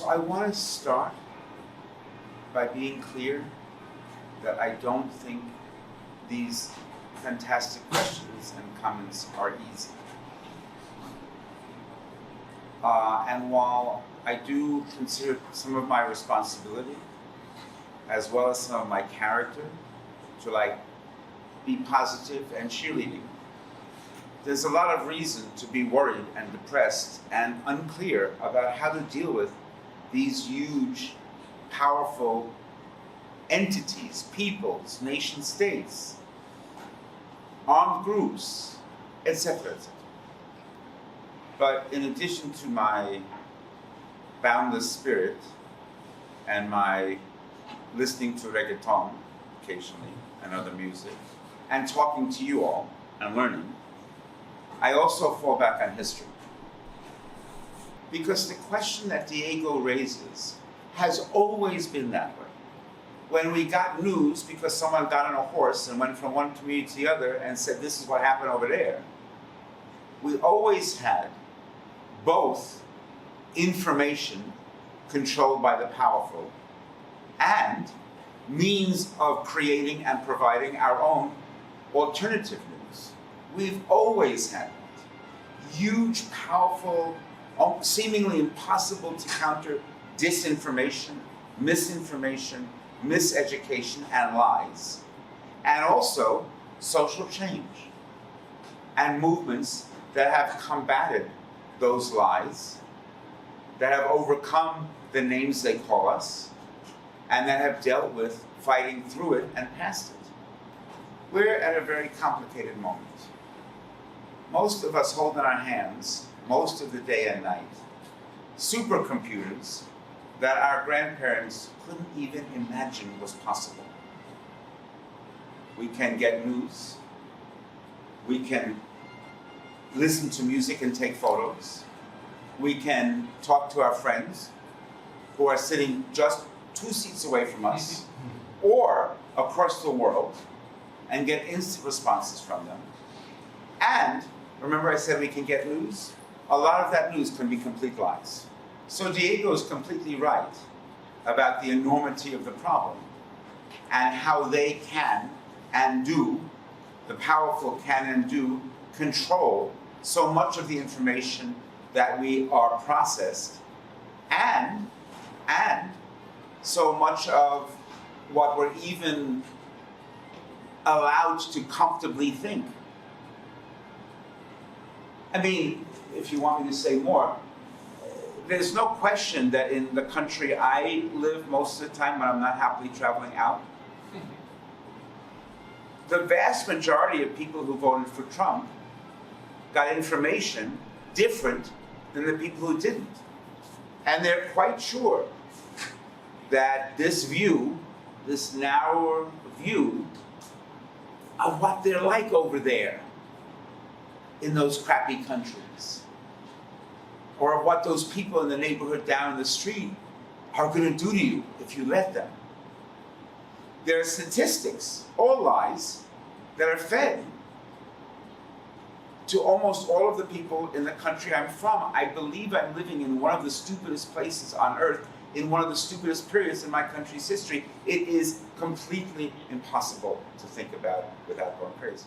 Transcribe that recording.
So I want to start by being clear that I don't think these fantastic questions and comments are easy. And while I do consider some of my responsibility, as well as some of my character, to be positive and cheerleading, there's a lot of reason to be worried and depressed and unclear about how to deal with these huge, powerful entities, peoples, nation states, armed groups, etc., etc. But in addition to my boundless spirit and my listening to reggaeton occasionally and other music, and talking to you all and learning, I also fall back on history. Because the question that Diego raises has always been that way. When we got news because someone got on a horse and went from one community to the other and said, this is what happened over there, we always had both information controlled by the powerful and means of creating and providing our own alternative news. We've always had that. Huge, powerful, seemingly impossible to counter disinformation, misinformation, miseducation, and lies. And also social change and movements that have combated those lies, that have overcome the names they call us, and that have dealt with fighting through it and past it. We're at a very complicated moment. Most of us hold in our hands, most of the day and night, supercomputers that our grandparents couldn't even imagine was possible. We can get news, we can listen to music and take photos, we can talk to our friends who are sitting just 2 seats away from us, or across the world, and get instant responses from them. And remember I said we can get news? A lot of that news can be complete lies. So Diego is completely right about the enormity of the problem and how they can and do, the powerful can and do, control so much of the information that we are processed and so much of what we're even allowed to comfortably think. I mean, if you want me to say more, there's no question that in the country I live most of the time when I'm not happily traveling out, the vast majority of people who voted for Trump got information different than the people who didn't. And they're quite sure that this view, this narrower view of what they're like over there in those crappy countries, or of what those people in the neighborhood down the street are going to do to you if you let them. There are statistics, all lies, that are fed to almost all of the people in the country I'm from. I believe I'm living in one of the stupidest places on earth, in one of the stupidest periods in my country's history. It is completely impossible to think about without going crazy.